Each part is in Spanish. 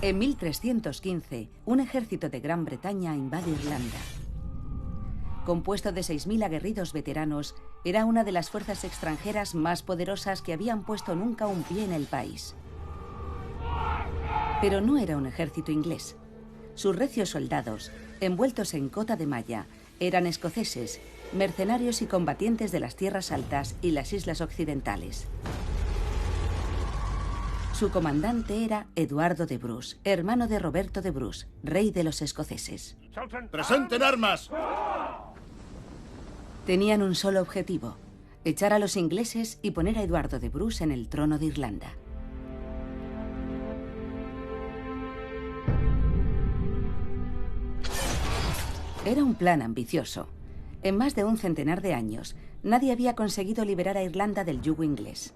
En 1315, un ejército de Gran Bretaña invade Irlanda. Compuesto de 6.000 aguerridos veteranos, era una de las fuerzas extranjeras más poderosas que habían puesto nunca un pie en el país. Pero no era un ejército inglés. Sus recios soldados, envueltos en cota de malla, eran escoceses, mercenarios y combatientes de las tierras altas y las islas occidentales. Su comandante era Eduardo de Bruce, hermano de Roberto de Bruce, rey de los escoceses. ¡Presenten armas! Tenían un solo objetivo: echar a los ingleses y poner a Eduardo de Bruce en el trono de Irlanda. Era un plan ambicioso. En más de un centenar de años, nadie había conseguido liberar a Irlanda del yugo inglés.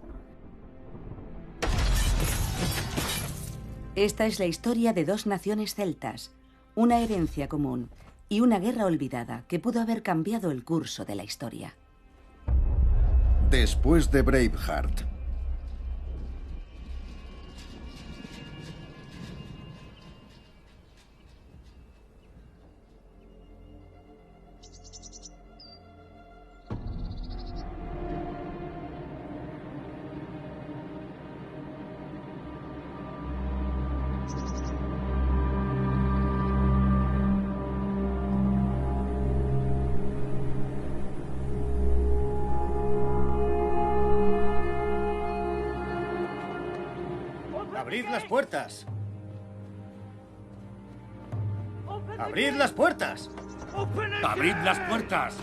Esta es la historia de dos naciones celtas, una herencia común y una guerra olvidada que pudo haber cambiado el curso de la historia. Después de Braveheart. ¡Abrid las puertas! ¡Abrid las puertas! ¡Abrid las puertas!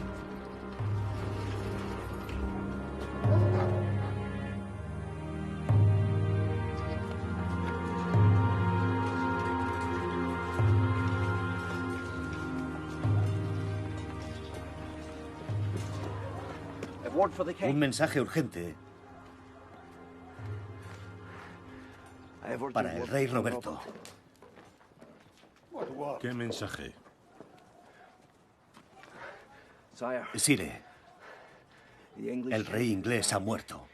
Un mensaje urgente para el rey Roberto. ¿Qué mensaje? Sire, el rey inglés ha muerto.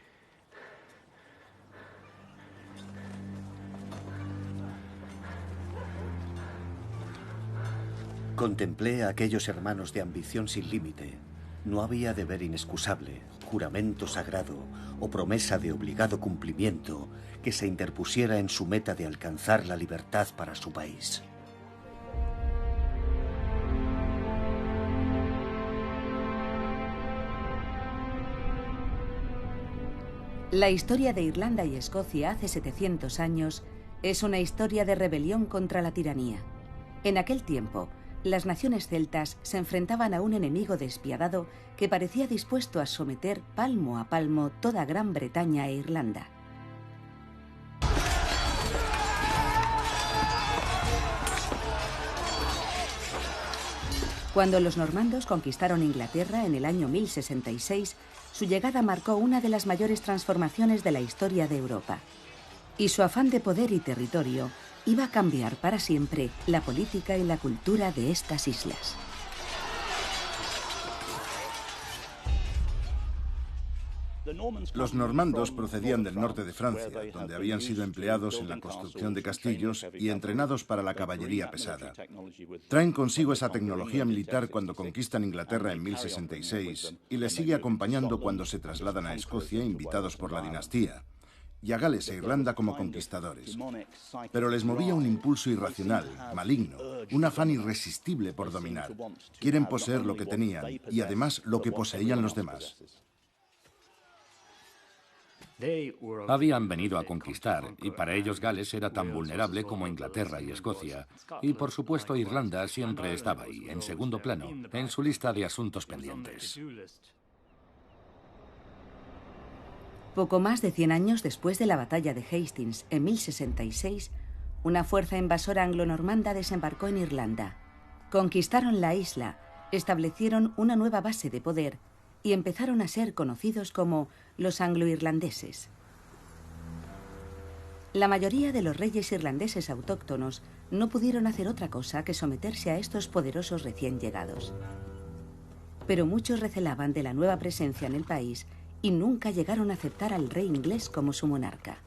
Contemplé a aquellos hermanos de ambición sin límite. No había deber inexcusable, juramento sagrado o promesa de obligado cumplimiento que se interpusiera en su meta de alcanzar la libertad para su país. La historia de Irlanda y Escocia hace 700 años es una historia de rebelión contra la tiranía. En aquel tiempo, las naciones celtas se enfrentaban a un enemigo despiadado que parecía dispuesto a someter palmo a palmo toda Gran Bretaña e Irlanda. Cuando los normandos conquistaron Inglaterra en el año 1066, su llegada marcó una de las mayores transformaciones de la historia de Europa. Y su afán de poder y territorio iba a cambiar para siempre la política y la cultura de estas islas. Los normandos procedían del norte de Francia, donde habían sido empleados en la construcción de castillos y entrenados para la caballería pesada. Traen consigo esa tecnología militar cuando conquistan Inglaterra en 1066 y les sigue acompañando cuando se trasladan a Escocia invitados por la dinastía, y a Gales e Irlanda como conquistadores. Pero les movía un impulso irracional, maligno, un afán irresistible por dominar. Quieren poseer lo que tenían y además lo que poseían los demás. Habían venido a conquistar, y para ellos Gales era tan vulnerable como Inglaterra y Escocia. Y por supuesto Irlanda siempre estaba ahí, en segundo plano, en su lista de asuntos pendientes. Poco más de 100 años después de la batalla de Hastings, en 1066, una fuerza invasora anglo-normanda desembarcó en Irlanda. Conquistaron la isla, establecieron una nueva base de poder y empezaron a ser conocidos como los anglo-irlandeses. La mayoría de los reyes irlandeses autóctonos no pudieron hacer otra cosa que someterse a estos poderosos recién llegados. Pero muchos recelaban de la nueva presencia en el país y nunca llegaron a aceptar al rey inglés como su monarca.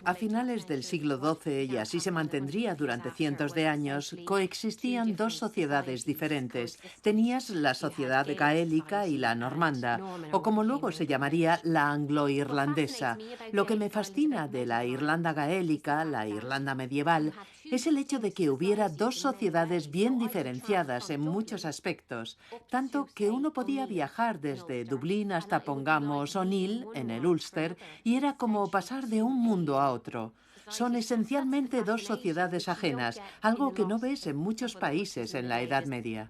A finales del siglo XII, y así se mantendría durante cientos de años, coexistían dos sociedades diferentes. Tenías la sociedad gaélica y la normanda, o como luego se llamaría, la anglo-irlandesa. Lo que me fascina de la Irlanda gaélica, la Irlanda medieval, es el hecho de que hubiera dos sociedades bien diferenciadas en muchos aspectos, tanto que uno podía viajar desde Dublín hasta, pongamos, O'Neill, en el Ulster, y era como pasar de un mundo a otro. Son esencialmente dos sociedades ajenas, algo que no ves en muchos países en la Edad Media.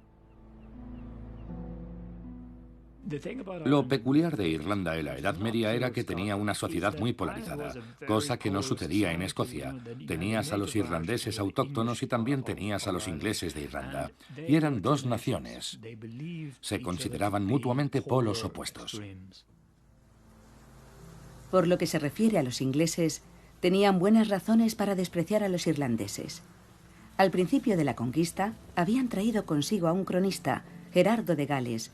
Lo peculiar de Irlanda en la Edad Media era que tenía una sociedad muy polarizada, cosa que no sucedía en Escocia. Tenías a los irlandeses autóctonos y también tenías a los ingleses de Irlanda, y eran dos naciones. Se consideraban mutuamente polos opuestos. Por lo que se refiere a los ingleses, tenían buenas razones para despreciar a los irlandeses. Al principio de la conquista, habían traído consigo a un cronista, Gerardo de Gales,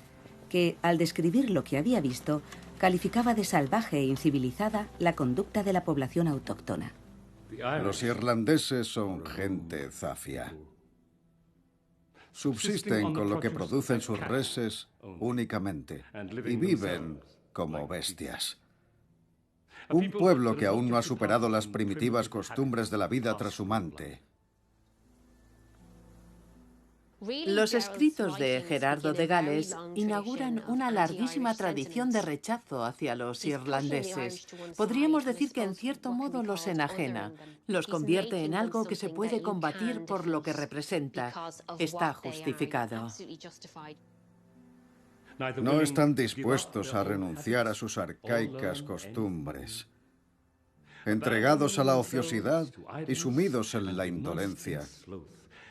que, al describir lo que había visto, calificaba de salvaje e incivilizada la conducta de la población autóctona. Los irlandeses son gente zafia. Subsisten con lo que producen sus reses únicamente y viven como bestias. Un pueblo que aún no ha superado las primitivas costumbres de la vida trashumante. Los escritos de Gerardo de Gales inauguran una larguísima tradición de rechazo hacia los irlandeses. Podríamos decir que en cierto modo los enajena, los convierte en algo que se puede combatir por lo que representa. Está justificado. No están dispuestos a renunciar a sus arcaicas costumbres. Entregados a la ociosidad y sumidos en la indolencia,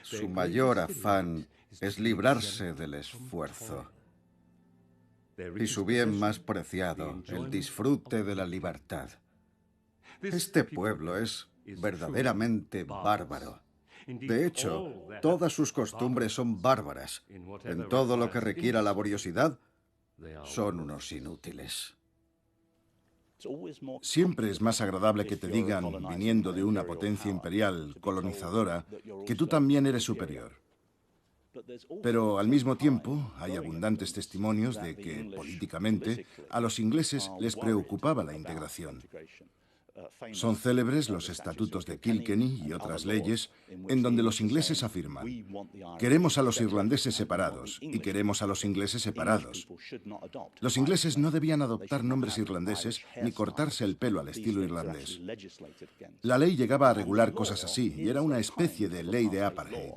su mayor afán es librarse del esfuerzo. Y su bien más preciado, el disfrute de la libertad. Este pueblo es verdaderamente bárbaro. De hecho, todas sus costumbres son bárbaras. En todo lo que requiera laboriosidad, son unos inútiles. Siempre es más agradable que te digan, viniendo de una potencia imperial colonizadora, que tú también eres superior. Pero al mismo tiempo hay abundantes testimonios de que, políticamente, a los ingleses les preocupaba la integración. Son célebres los estatutos de Kilkenny y otras leyes en donde los ingleses afirman: queremos a los irlandeses separados y queremos a los ingleses separados. Los ingleses no debían adoptar nombres irlandeses ni cortarse el pelo al estilo irlandés. La ley llegaba a regular cosas así y era una especie de ley de apartheid.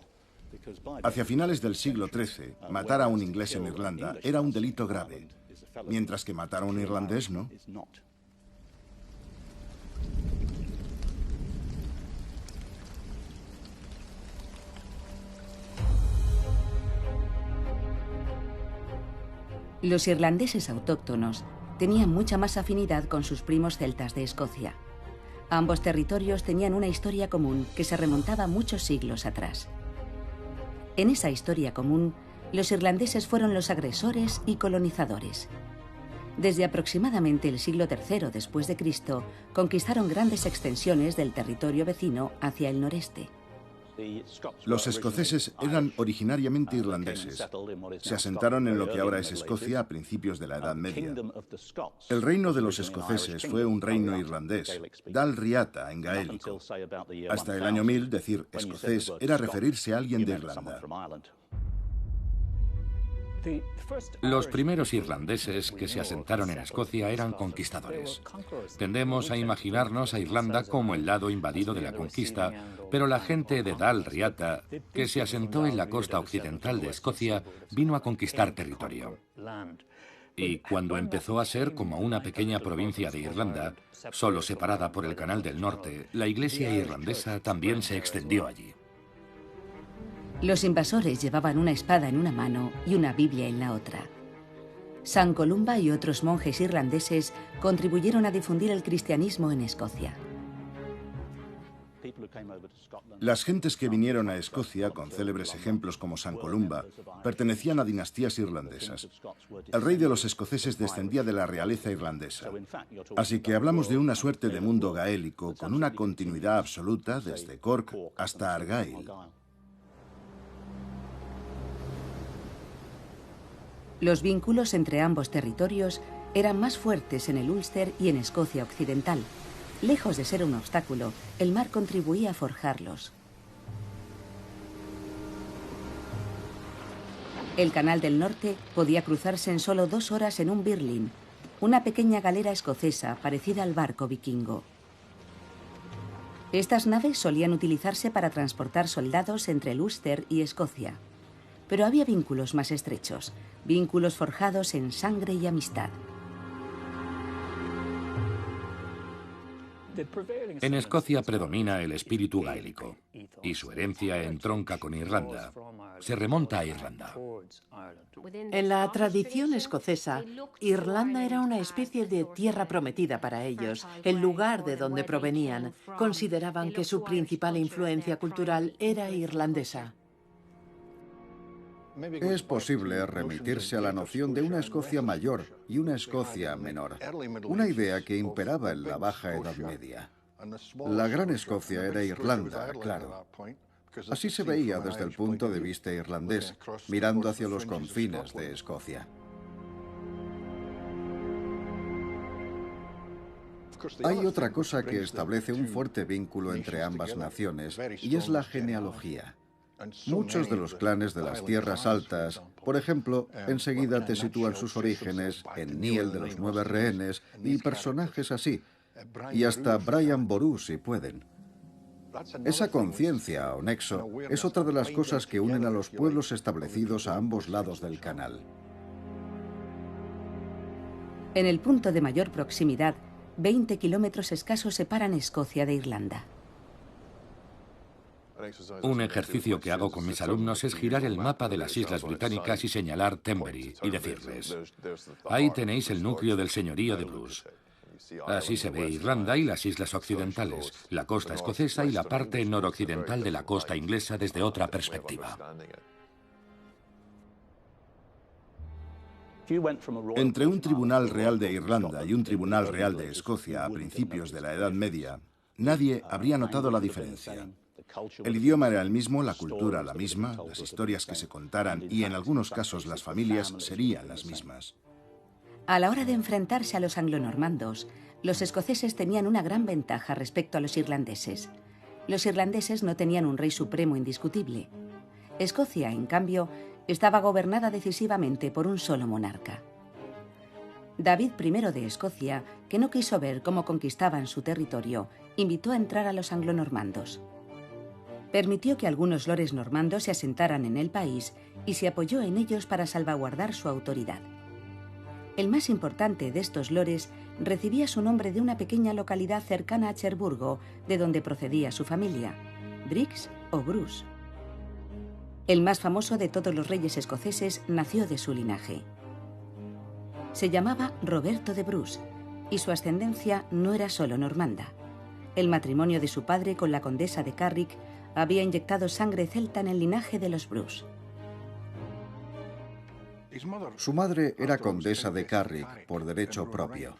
Hacia finales del siglo XIII, matar a un inglés en Irlanda era un delito grave, mientras que matar a un irlandés no. Los irlandeses autóctonos tenían mucha más afinidad con sus primos celtas de Escocia. Ambos territorios tenían una historia común que se remontaba muchos siglos atrás. En esa historia común, los irlandeses fueron los agresores y colonizadores. Desde aproximadamente el siglo III después de Cristo, conquistaron grandes extensiones del territorio vecino hacia el noreste. Los escoceses eran originariamente irlandeses. Se asentaron en lo que ahora es Escocia a principios de la Edad Media. El reino de los escoceses fue un reino irlandés, Dal Riata en gaélico. Hasta el año 1000, decir escocés era referirse a alguien de Irlanda. Los primeros irlandeses que se asentaron en Escocia eran conquistadores. Tendemos a imaginarnos a Irlanda como el lado invadido de la conquista, pero la gente de Dal Riata, que se asentó en la costa occidental de Escocia, vino a conquistar territorio. Y cuando empezó a ser como una pequeña provincia de Irlanda, solo separada por el Canal del Norte, la iglesia irlandesa también se extendió allí. Los invasores llevaban una espada en una mano y una Biblia en la otra. San Columba y otros monjes irlandeses contribuyeron a difundir el cristianismo en Escocia. Las gentes que vinieron a Escocia, con célebres ejemplos como San Columba, pertenecían a dinastías irlandesas. El rey de los escoceses descendía de la realeza irlandesa. Así que hablamos de una suerte de mundo gaélico con una continuidad absoluta desde Cork hasta Argyll. Los vínculos entre ambos territorios eran más fuertes en el Ulster y en Escocia Occidental. Lejos de ser un obstáculo, el mar contribuía a forjarlos. El Canal del Norte podía cruzarse en solo 2 horas en un birlinn, una pequeña galera escocesa parecida al barco vikingo. Estas naves solían utilizarse para transportar soldados entre el Ulster y Escocia. Pero había vínculos más estrechos, vínculos forjados en sangre y amistad. En Escocia predomina el espíritu gaélico y su herencia entronca con Irlanda. Se remonta a Irlanda. En la tradición escocesa, Irlanda era una especie de tierra prometida para ellos, el lugar de donde provenían. Consideraban que su principal influencia cultural era irlandesa. Es posible remitirse a la noción de una Escocia mayor y una Escocia menor, una idea que imperaba en la Baja Edad Media. La Gran Escocia era Irlanda, claro. Así se veía desde el punto de vista irlandés, mirando hacia los confines de Escocia. Hay otra cosa que establece un fuerte vínculo entre ambas naciones, y es la genealogía. Muchos de los clanes de las Tierras Altas, por ejemplo, enseguida te sitúan sus orígenes en Niel de los 9 rehenes y personajes así, y hasta Brian Boru si pueden. Esa conciencia o nexo es otra de las cosas que unen a los pueblos establecidos a ambos lados del canal. En el punto de mayor proximidad, 20 kilómetros escasos separan Escocia de Irlanda. Un ejercicio que hago con mis alumnos es girar el mapa de las Islas Británicas y señalar Tenbury y decirles: ahí tenéis el núcleo del señorío de Bruce. Así se ve Irlanda y las islas occidentales, la costa escocesa y la parte noroccidental de la costa inglesa desde otra perspectiva. Entre un tribunal real de Irlanda y un tribunal real de Escocia a principios de la Edad Media, nadie habría notado la diferencia. El idioma era el mismo, la cultura la misma, las historias que se contaran y en algunos casos las familias serían las mismas. A la hora de enfrentarse a los anglonormandos, los escoceses tenían una gran ventaja respecto a los irlandeses. Los irlandeses no tenían un rey supremo indiscutible. Escocia, en cambio, estaba gobernada decisivamente por un solo monarca. David I de Escocia, que no quiso ver cómo conquistaban su territorio, invitó a entrar a los anglonormandos. Permitió que algunos lores normandos se asentaran en el país y se apoyó en ellos para salvaguardar su autoridad. El más importante de estos lores recibía su nombre de una pequeña localidad cercana a Cherburgo, de donde procedía su familia, Briggs o Bruce. El más famoso de todos los reyes escoceses nació de su linaje. Se llamaba Roberto de Bruce y su ascendencia no era solo normanda. El matrimonio de su padre con la condesa de Carrick había inyectado sangre celta en el linaje de los Bruce. Su madre era condesa de Carrick por derecho propio.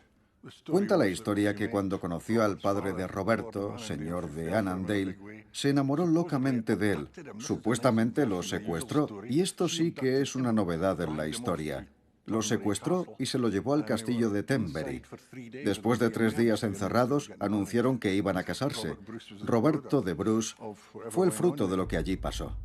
Cuenta la historia que cuando conoció al padre de Roberto, señor de Annandale, se enamoró locamente de él. Supuestamente lo secuestró, y esto sí que es una novedad en la historia. Lo secuestró y se lo llevó al castillo de Tenbury. Después de 3 días encerrados, anunciaron que iban a casarse. Roberto de Bruce fue el fruto de lo que allí pasó.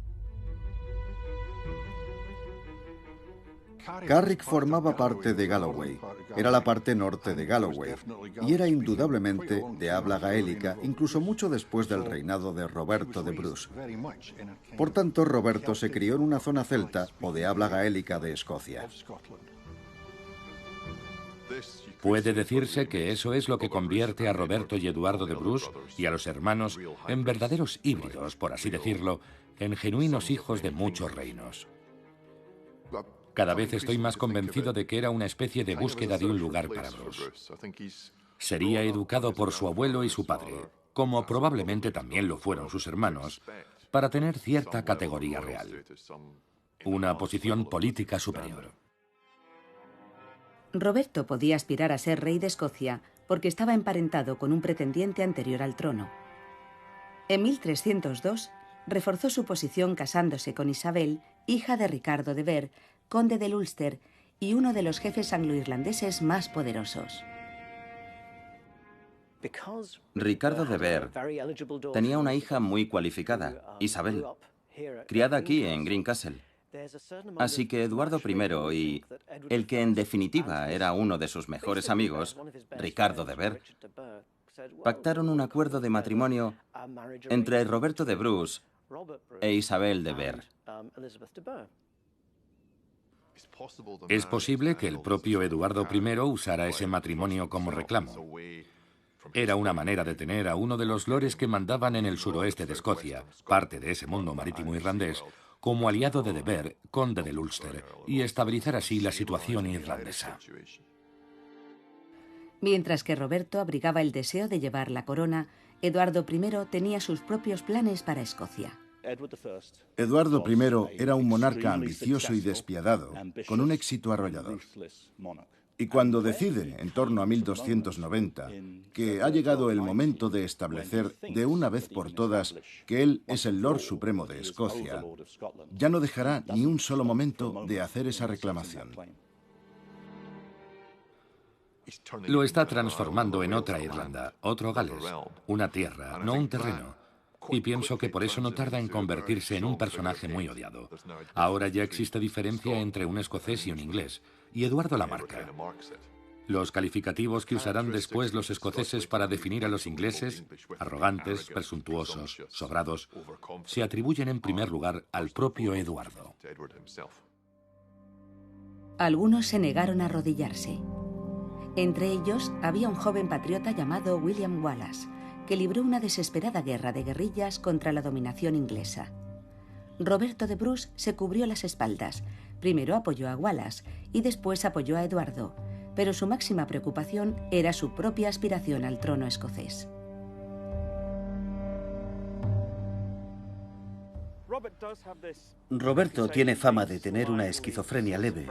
Carrick formaba parte de Galloway, era la parte norte de Galloway, y era indudablemente de habla gaélica, incluso mucho después del reinado de Roberto de Bruce. Por tanto, Roberto se crió en una zona celta o de habla gaélica de Escocia. Puede decirse que eso es lo que convierte a Roberto y Eduardo de Bruce y a los hermanos en verdaderos híbridos, por así decirlo, en genuinos hijos de muchos reinos. Cada vez estoy más convencido de que era una especie de búsqueda de un lugar para Bruce. Sería educado por su abuelo y su padre, como probablemente también lo fueron sus hermanos, para tener cierta categoría real, una posición política superior. Roberto podía aspirar a ser rey de Escocia porque estaba emparentado con un pretendiente anterior al trono. En 1302 reforzó su posición casándose con Isabel, hija de Ricardo de Ver, conde del Ulster y uno de los jefes anglo-irlandeses más poderosos. Ricardo de Ver tenía una hija muy cualificada, Isabel, criada aquí en Greencastle. Así que Eduardo I y el que en definitiva era uno de sus mejores amigos, Ricardo de Ver, pactaron un acuerdo de matrimonio entre Roberto de Bruce e Isabel de Ver. Es posible que el propio Eduardo I usara ese matrimonio como reclamo. Era una manera de tener a uno de los lores que mandaban en el suroeste de Escocia, parte de ese mundo marítimo irlandés, como aliado de Ver, conde del Ulster, y estabilizar así la situación irlandesa. Mientras que Roberto abrigaba el deseo de llevar la corona, Eduardo I tenía sus propios planes para Escocia. Eduardo I era un monarca ambicioso y despiadado, con un éxito arrollador. Y cuando decide, en torno a 1290, que ha llegado el momento de establecer de una vez por todas que él es el Lord Supremo de Escocia, ya no dejará ni un solo momento de hacer esa reclamación. Lo está transformando en otra Irlanda, otro Gales, una tierra, no un terreno. Y pienso que por eso no tarda en convertirse en un personaje muy odiado. Ahora ya existe diferencia entre un escocés y un inglés, y Eduardo la marca. Los calificativos que usarán después los escoceses para definir a los ingleses, arrogantes, presuntuosos, sobrados, se atribuyen en primer lugar al propio Eduardo. Algunos se negaron a arrodillarse. Entre ellos había un joven patriota llamado William Wallace, que libró una desesperada guerra de guerrillas contra la dominación inglesa. Roberto de Bruce se cubrió las espaldas. Primero apoyó a Wallace y después apoyó a Eduardo, pero su máxima preocupación era su propia aspiración al trono escocés. Roberto tiene fama de tener una esquizofrenia leve,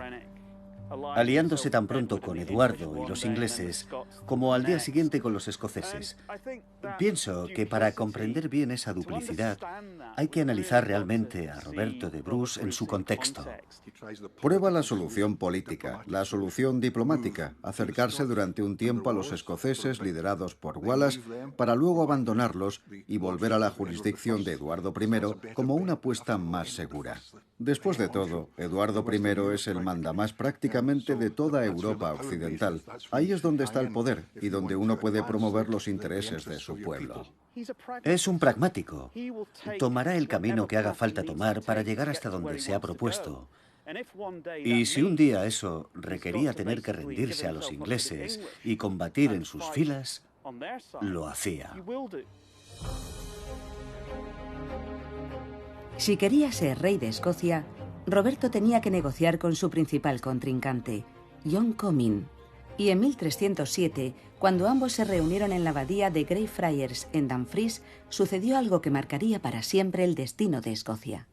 aliándose tan pronto con Eduardo y los ingleses como al día siguiente con los escoceses. Pienso que para comprender bien esa duplicidad hay que analizar realmente a Roberto de Bruce en su contexto. Prueba la solución política, la solución diplomática, acercarse durante un tiempo a los escoceses liderados por Wallace para luego abandonarlos y volver a la jurisdicción de Eduardo I como una apuesta más segura. Después de todo, Eduardo I es el mandamás prácticamente de toda Europa occidental. Ahí es donde está el poder y donde uno puede promover los intereses de su pueblo. Es un pragmático. Tomará el camino que haga falta tomar para llegar hasta donde se ha propuesto. Y si un día eso requería tener que rendirse a los ingleses y combatir en sus filas, lo hacía. Si quería ser rey de Escocia, Roberto tenía que negociar con su principal contrincante, John Comyn. Y en 1307, cuando ambos se reunieron en la abadía de Greyfriars en Dumfries, sucedió algo que marcaría para siempre el destino de Escocia.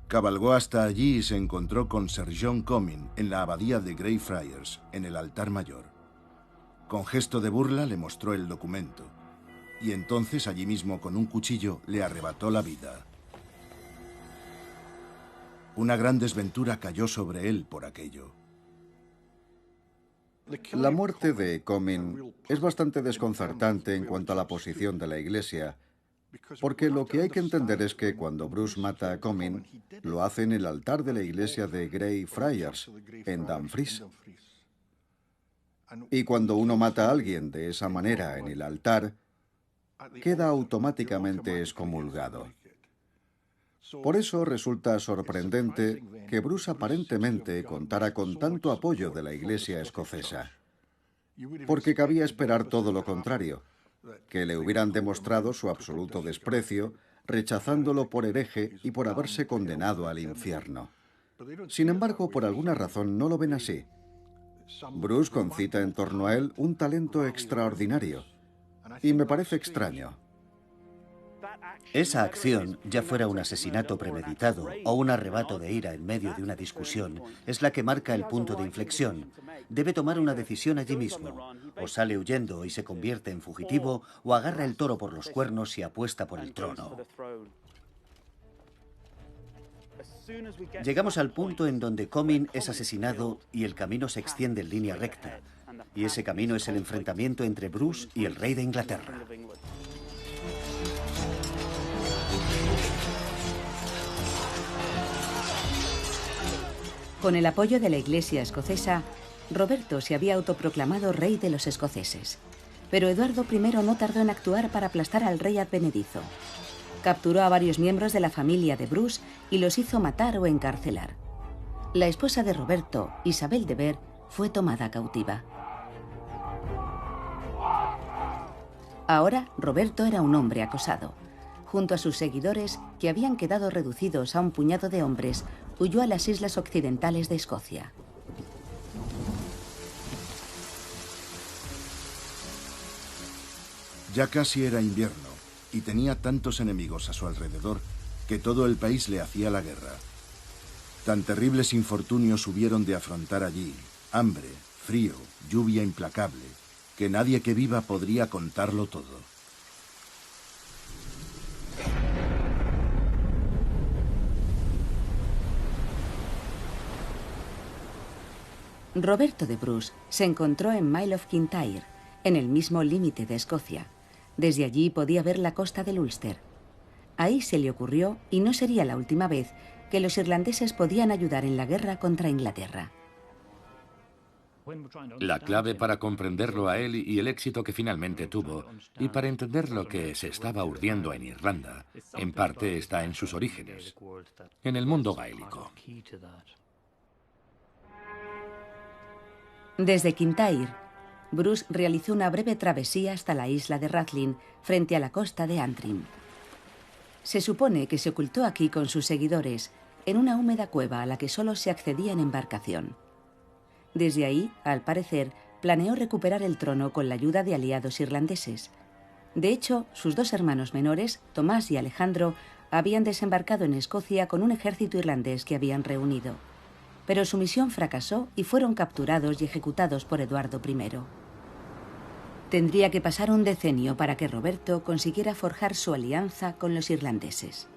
Cabalgó hasta allí y se encontró con Sir John Comyn en la abadía de Greyfriars, en el altar mayor. Con gesto de burla le mostró el documento, y entonces allí mismo con un cuchillo le arrebató la vida. Una gran desventura cayó sobre él por aquello. La muerte de Comyn es bastante desconcertante en cuanto a la posición de la Iglesia, porque lo que hay que entender es que cuando Bruce mata a Comyn, lo hace en el altar de la iglesia de Greyfriars, en Dumfries. Y cuando uno mata a alguien de esa manera en el altar, queda automáticamente excomulgado. Por eso resulta sorprendente que Bruce aparentemente contara con tanto apoyo de la iglesia escocesa, porque cabía esperar todo lo contrario, que le hubieran demostrado su absoluto desprecio, rechazándolo por hereje y por haberse condenado al infierno. Sin embargo, por alguna razón no lo ven así. Bruce concita en torno a él un talento extraordinario. Y me parece extraño. Esa acción, ya fuera un asesinato premeditado o un arrebato de ira en medio de una discusión, es la que marca el punto de inflexión. Debe tomar una decisión allí mismo. O sale huyendo y se convierte en fugitivo, o agarra el toro por los cuernos y apuesta por el trono. Llegamos al punto en donde Comyn es asesinado y el camino se extiende en línea recta. Y ese camino es el enfrentamiento entre Bruce y el rey de Inglaterra. Con el apoyo de la Iglesia escocesa, Roberto se había autoproclamado rey de los escoceses. Pero Eduardo I no tardó en actuar para aplastar al rey advenedizo. Capturó a varios miembros de la familia de Bruce y los hizo matar o encarcelar. La esposa de Roberto, Isabel de Vere, fue tomada cautiva. Ahora, Roberto era un hombre acosado. Junto a sus seguidores, que habían quedado reducidos a un puñado de hombres, huyó a las islas occidentales de Escocia. Ya casi era invierno y tenía tantos enemigos a su alrededor que todo el país le hacía la guerra. Tan terribles infortunios hubieron de afrontar allí: hambre, frío, lluvia implacable, que nadie que viva podría contarlo todo. Roberto de Bruce se encontró en Mile of Kintyre, en el mismo límite de Escocia. Desde allí podía ver la costa del Ulster. Ahí se le ocurrió, y no sería la última vez, que los irlandeses podían ayudar en la guerra contra Inglaterra. La clave para comprenderlo a él y el éxito que finalmente tuvo, y para entender lo que se estaba urdiendo en Irlanda, en parte está en sus orígenes, en el mundo gaélico. Desde Kintyre, Bruce realizó una breve travesía hasta la isla de Rathlin, frente a la costa de Antrim. Se supone que se ocultó aquí con sus seguidores, en una húmeda cueva a la que solo se accedía en embarcación. Desde ahí, al parecer, planeó recuperar el trono con la ayuda de aliados irlandeses. De hecho, sus dos hermanos menores, Tomás y Alejandro, habían desembarcado en Escocia con un ejército irlandés que habían reunido. Pero su misión fracasó y fueron capturados y ejecutados por Eduardo I. Tendría que pasar un decenio para que Roberto consiguiera forjar su alianza con los irlandeses.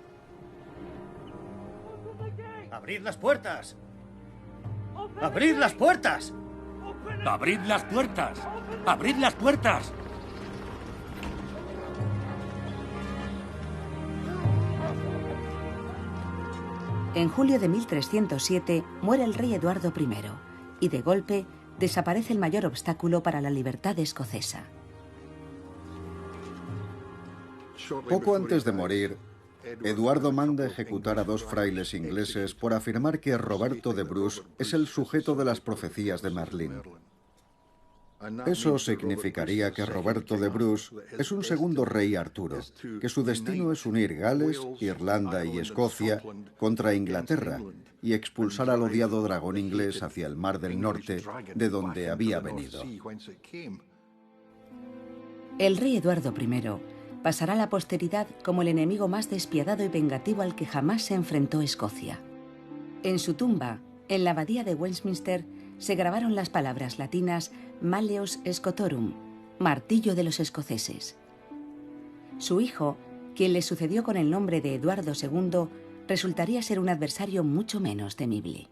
¡Abrid las puertas! ¡Abrid las puertas! ¡Abrid las puertas! ¡Abrid las puertas! En julio de 1307 muere el rey Eduardo I, y de golpe desaparece el mayor obstáculo para la libertad escocesa. Poco antes de morir, Eduardo manda ejecutar a 2 frailes ingleses por afirmar que Roberto de Bruce es el sujeto de las profecías de Merlín. Eso significaría que Roberto de Bruce es un segundo rey Arturo, que su destino es unir Gales, Irlanda y Escocia contra Inglaterra y expulsar al odiado dragón inglés hacia el Mar del Norte, de donde había venido. El rey Eduardo I pasará a la posteridad como el enemigo más despiadado y vengativo al que jamás se enfrentó Escocia. En su tumba, en la abadía de Westminster, se grabaron las palabras latinas Malleus Scotorum, martillo de los escoceses. Su hijo, quien le sucedió con el nombre de Eduardo II, resultaría ser un adversario mucho menos temible.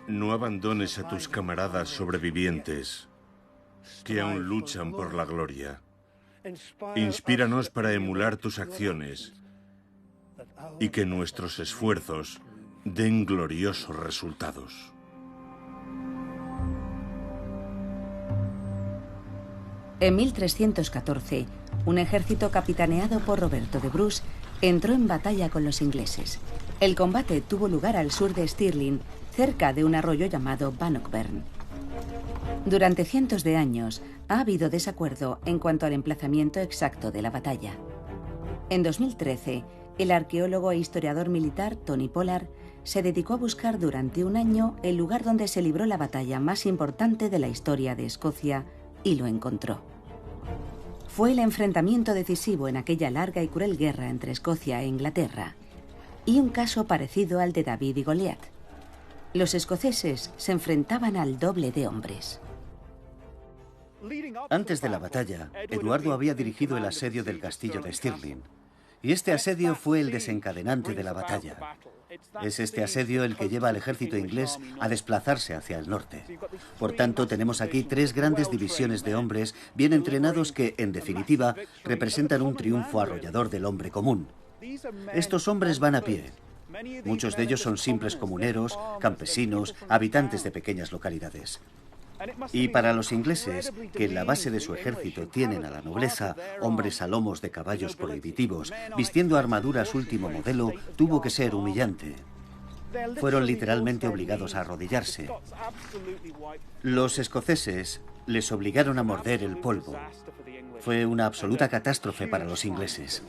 No abandones a tus camaradas sobrevivientes que aún luchan por la gloria. Inspíranos para emular tus acciones y que nuestros esfuerzos den gloriosos resultados. En 1314, un ejército capitaneado por Roberto de Bruce entró en batalla con los ingleses. El combate tuvo lugar al sur de Stirling, cerca de un arroyo llamado Bannockburn. Durante cientos de años ha habido desacuerdo en cuanto al emplazamiento exacto de la batalla. En 2013, el arqueólogo e historiador militar Tony Pollard se dedicó a buscar durante un año el lugar donde se libró la batalla más importante de la historia de Escocia y lo encontró. Fue el enfrentamiento decisivo en aquella larga y cruel guerra entre Escocia e Inglaterra, y un caso parecido al de David y Goliat. Los escoceses se enfrentaban al doble de hombres. Antes de la batalla, Eduardo había dirigido el asedio del castillo de Stirling, y este asedio fue el desencadenante de la batalla. Es este asedio el que lleva al ejército inglés a desplazarse hacia el norte. Por tanto, tenemos aquí 3 grandes divisiones de hombres bien entrenados que, en definitiva, representan un triunfo arrollador del hombre común. Estos hombres van a pie. Muchos de ellos son simples comuneros, campesinos, habitantes de pequeñas localidades. Y para los ingleses, que en la base de su ejército tienen a la nobleza, hombres a lomos de caballos prohibitivos, vistiendo armaduras último modelo, tuvo que ser humillante. Fueron literalmente obligados a arrodillarse. Los escoceses les obligaron a morder el polvo. Fue una absoluta catástrofe para los ingleses.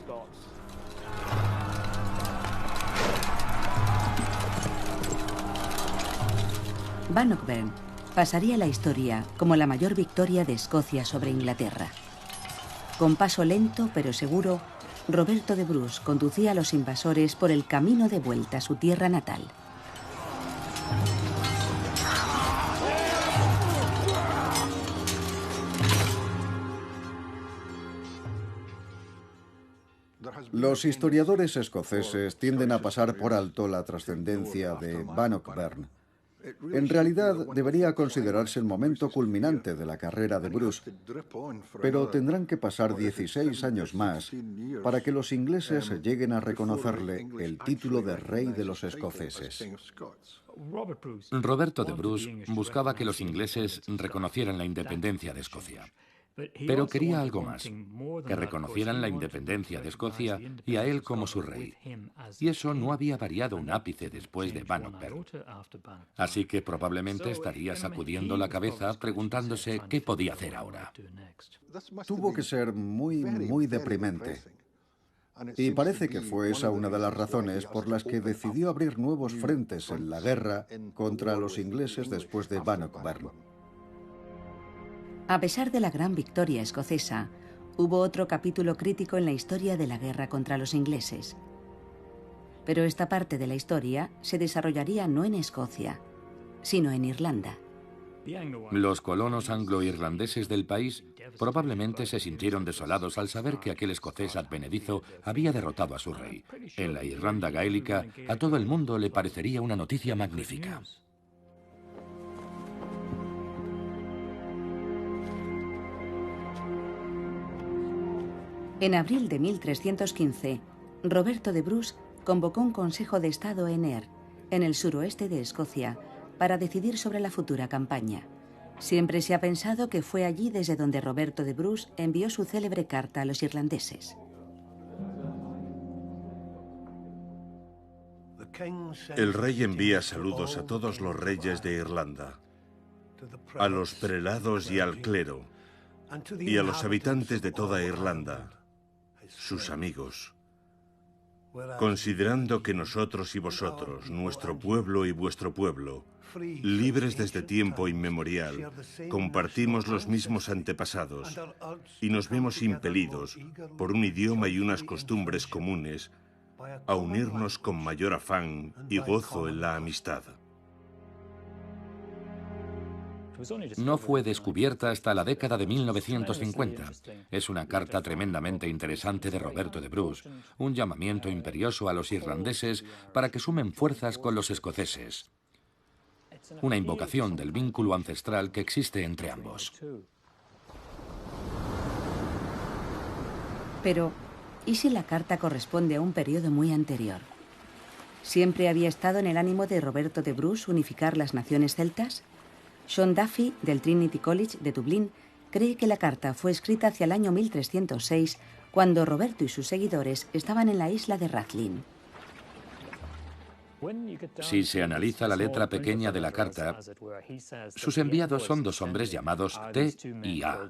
Bannockburn pasaría a la historia como la mayor victoria de Escocia sobre Inglaterra. Con paso lento pero seguro, Roberto de Bruce conducía a los invasores por el camino de vuelta a su tierra natal. Los historiadores escoceses tienden a pasar por alto la trascendencia de Bannockburn. En realidad, debería considerarse el momento culminante de la carrera de Bruce, pero tendrán que pasar 16 años más para que los ingleses lleguen a reconocerle el título de rey de los escoceses. Roberto de Bruce buscaba que los ingleses reconocieran la independencia de Escocia. Pero quería algo más, que reconocieran la independencia de Escocia y a él como su rey. Y eso no había variado un ápice después de Bannockburn. Así que probablemente estaría sacudiendo la cabeza preguntándose qué podía hacer ahora. Tuvo que ser muy deprimente. Y parece que fue esa una de las razones por las que decidió abrir nuevos frentes en la guerra contra los ingleses después de Bannockburn. A pesar de la gran victoria escocesa, hubo otro capítulo crítico en la historia de la guerra contra los ingleses. Pero esta parte de la historia se desarrollaría no en Escocia, sino en Irlanda. Los colonos anglo-irlandeses del país probablemente se sintieron desolados al saber que aquel escocés advenedizo había derrotado a su rey. En la Irlanda gaélica, a todo el mundo le parecería una noticia magnífica. En abril de 1315, Roberto de Bruce convocó un consejo de Estado en Ayr, en el suroeste de Escocia, para decidir sobre la futura campaña. Siempre se ha pensado que fue allí desde donde Roberto de Bruce envió su célebre carta a los irlandeses. El rey envía saludos a todos los reyes de Irlanda, a los prelados y al clero, y a los habitantes de toda Irlanda, sus amigos, considerando que nosotros y vosotros, nuestro pueblo y vuestro pueblo, libres desde tiempo inmemorial, compartimos los mismos antepasados y nos vemos impelidos por un idioma y unas costumbres comunes a unirnos con mayor afán y gozo en la amistad. No fue descubierta hasta la década de 1950. Es una carta tremendamente interesante de Roberto de Bruce, un llamamiento imperioso a los irlandeses para que sumen fuerzas con los escoceses. Una invocación del vínculo ancestral que existe entre ambos. Pero, ¿y si la carta corresponde a un periodo muy anterior? ¿Siempre había estado en el ánimo de Roberto de Bruce unificar las naciones celtas? Sean Duffy, del Trinity College de Dublín, cree que la carta fue escrita hacia el año 1306, cuando Roberto y sus seguidores estaban en la isla de Rathlin. Si se analiza la letra pequeña de la carta, sus enviados son dos hombres llamados T y A.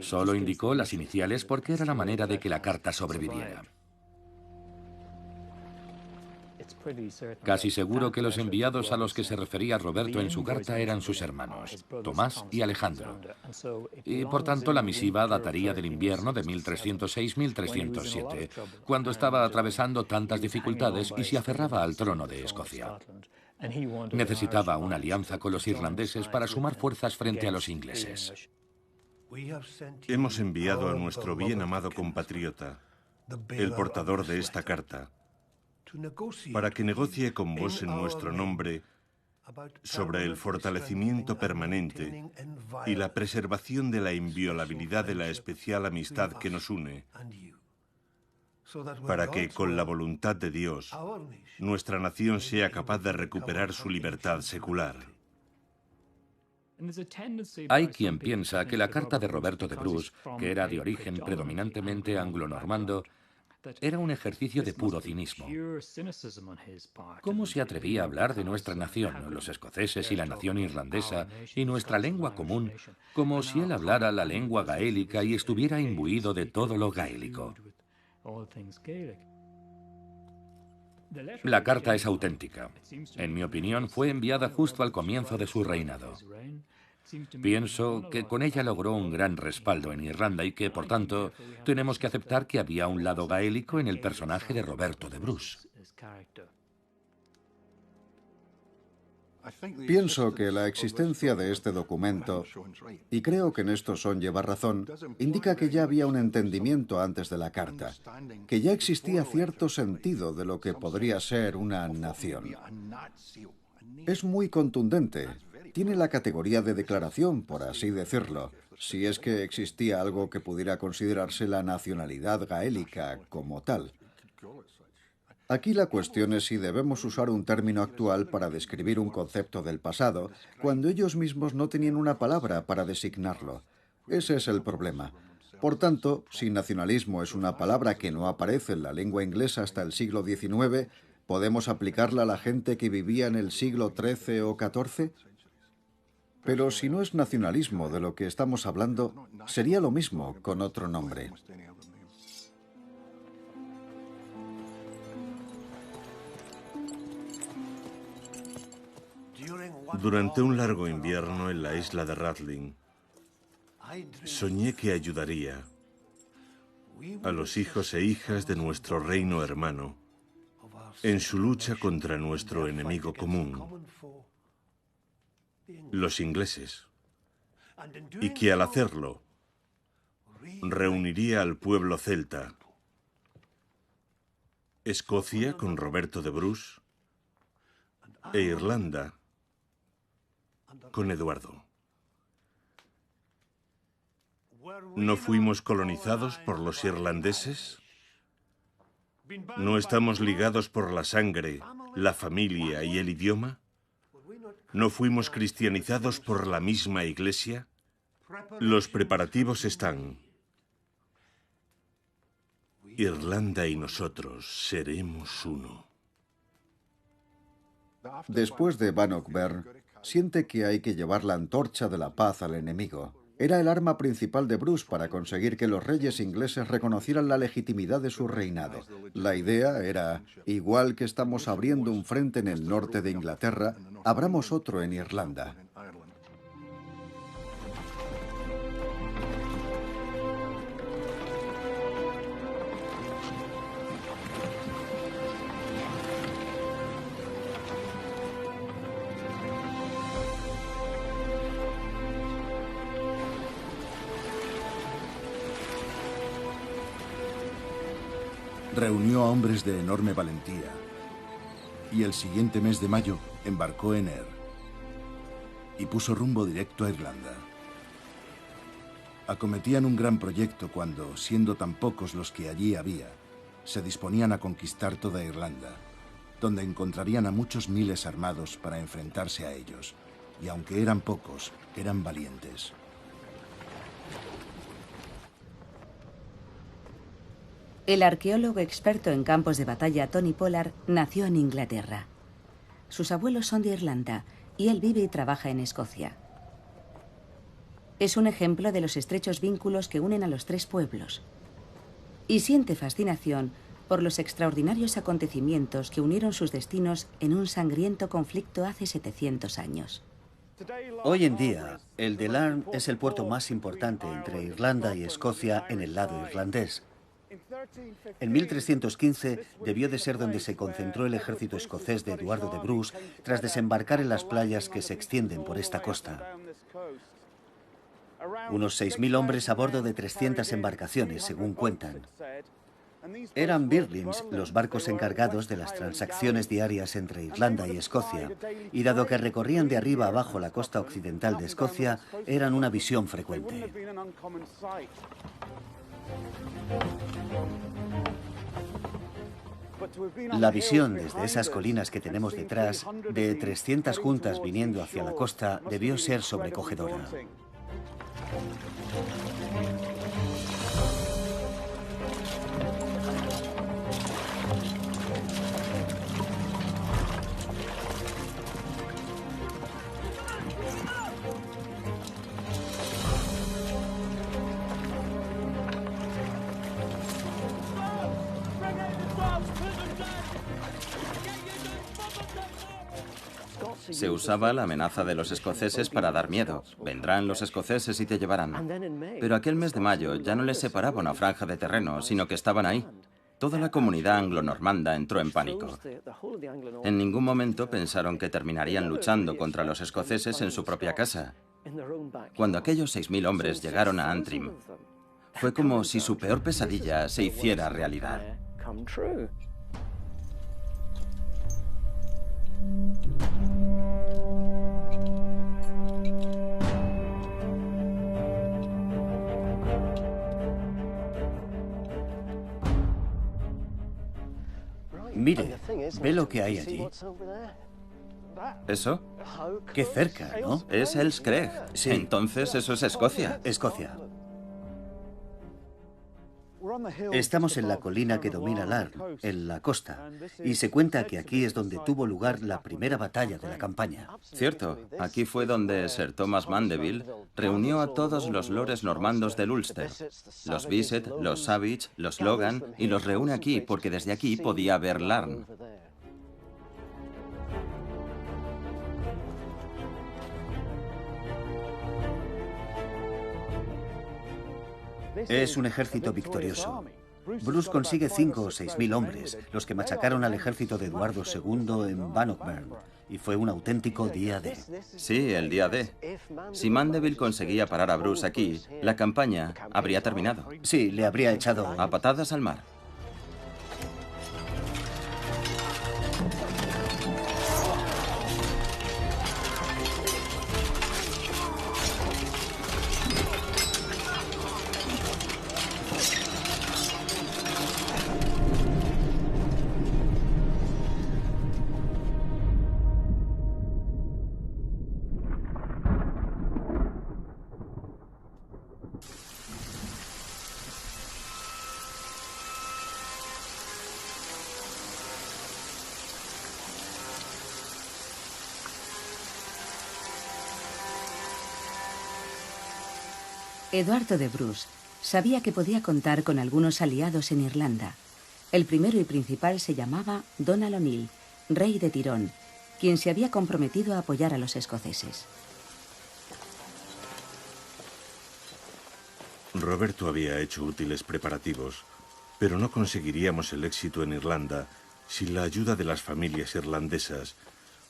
Solo indicó las iniciales porque era la manera de que la carta sobreviviera. Casi seguro que los enviados a los que se refería Roberto en su carta eran sus hermanos, Tomás y Alejandro. Y por tanto la misiva dataría del invierno de 1306-1307, cuando estaba atravesando tantas dificultades y se aferraba al trono de Escocia. Necesitaba una alianza con los irlandeses para sumar fuerzas frente a los ingleses. Hemos enviado a nuestro bien amado compatriota, el portador de esta carta, para que negocie con vos en nuestro nombre sobre el fortalecimiento permanente y la preservación de la inviolabilidad de la especial amistad que nos une, para que, con la voluntad de Dios, nuestra nación sea capaz de recuperar su libertad secular. Hay quien piensa que la carta de Roberto de Bruce, que era de origen predominantemente anglo-normando, era un ejercicio de puro cinismo. ¿Cómo se atrevía a hablar de nuestra nación, los escoceses y la nación irlandesa, y nuestra lengua común, como si él hablara la lengua gaélica y estuviera imbuido de todo lo gaélico? La carta es auténtica. En mi opinión, fue enviada justo al comienzo de su reinado. Pienso que con ella logró un gran respaldo en Irlanda y que, por tanto, tenemos que aceptar que había un lado gaélico en el personaje de Roberto de Bruce. Pienso que la existencia de este documento, y creo que en esto Sean lleva razón, indica que ya había un entendimiento antes de la carta, que ya existía cierto sentido de lo que podría ser una nación. Es muy contundente. Tiene la categoría de declaración, por así decirlo, si es que existía algo que pudiera considerarse la nacionalidad gaélica como tal. Aquí la cuestión es si debemos usar un término actual para describir un concepto del pasado, cuando ellos mismos no tenían una palabra para designarlo. Ese es el problema. Por tanto, si nacionalismo es una palabra que no aparece en la lengua inglesa hasta el siglo XIX, ¿podemos aplicarla a la gente que vivía en el siglo XIII o XIV? Pero si no es nacionalismo de lo que estamos hablando, sería lo mismo con otro nombre. Durante un largo invierno en la isla de Rathlin, soñé que ayudaría a los hijos e hijas de nuestro reino hermano en su lucha contra nuestro enemigo común, los ingleses, y que al hacerlo reuniría al pueblo celta, Escocia con Roberto de Bruce e Irlanda con Eduardo. ¿No fuimos colonizados por los irlandeses? ¿No estamos ligados por la sangre, la familia y el idioma? ¿No fuimos cristianizados por la misma Iglesia? Los preparativos están. Irlanda y nosotros seremos uno. Después de Bannockburn, siente que hay que llevar la antorcha de la paz al enemigo. Era el arma principal de Bruce para conseguir que los reyes ingleses reconocieran la legitimidad de su reinado. La idea era, igual que estamos abriendo un frente en el norte de Inglaterra, abramos otro en Irlanda. Reunió a hombres de enorme valentía y el siguiente mes de mayo embarcó en Ayr y puso rumbo directo a Irlanda. Acometían un gran proyecto cuando, siendo tan pocos los que allí había, se disponían a conquistar toda Irlanda donde encontrarían a muchos miles armados para enfrentarse a ellos. Y aunque eran pocos, eran valientes. El arqueólogo experto en campos de batalla Tony Pollard nació en Inglaterra. Sus abuelos son de Irlanda y él vive y trabaja en Escocia. Es un ejemplo de los estrechos vínculos que unen a los tres pueblos. Y siente fascinación por los extraordinarios acontecimientos que unieron sus destinos en un sangriento conflicto hace 700 años. Hoy en día, el de Larne es el puerto más importante entre Irlanda y Escocia en el lado irlandés. En 1315 debió de ser donde se concentró el ejército escocés de Eduardo de Bruce tras desembarcar en las playas que se extienden por esta costa. Unos 6.000 hombres a bordo de 300 embarcaciones, según cuentan. Eran birlings, los barcos encargados de las transacciones diarias entre Irlanda y Escocia, y dado que recorrían de arriba abajo la costa occidental de Escocia, eran una visión frecuente. La visión desde esas colinas que tenemos detrás, de 300 juntas viniendo hacia la costa, debió ser sobrecogedora. Se usaba la amenaza de los escoceses para dar miedo. Vendrán los escoceses y te llevarán. Pero aquel mes de mayo ya no les separaba una franja de terreno, sino que estaban ahí. Toda la comunidad anglo-normanda entró en pánico. En ningún momento pensaron que terminarían luchando contra los escoceses en su propia casa. Cuando aquellos 6.000 hombres llegaron a Antrim, fue como si su peor pesadilla se hiciera realidad. Mire, ¿ve lo que hay allí? ¿Eso? Qué cerca, ¿no? Es Elscreg. Sí. Entonces eso es Escocia. Escocia. Estamos en la colina que domina Larne, en la costa, y se cuenta que aquí es donde tuvo lugar la primera batalla de la campaña. Cierto, aquí fue donde Sir Thomas Mandeville reunió a todos los lores normandos del Ulster, los Bisset, los Savage, los Logan, y los reúne aquí porque desde aquí podía ver Larne. Es un ejército victorioso. Bruce consigue 5.000 o 6.000 hombres, los que machacaron al ejército de Eduardo II en Bannockburn, y fue un auténtico día D. Sí, el día D. Si Mandeville conseguía parar a Bruce aquí, la campaña habría terminado. Sí, le habría echado A patadas al mar. Eduardo de Bruce sabía que podía contar con algunos aliados en Irlanda. El primero y principal se llamaba Donald O'Neill, rey de Tirón, quien se había comprometido a apoyar a los escoceses. Roberto había hecho útiles preparativos, pero no conseguiríamos el éxito en Irlanda sin la ayuda de las familias irlandesas,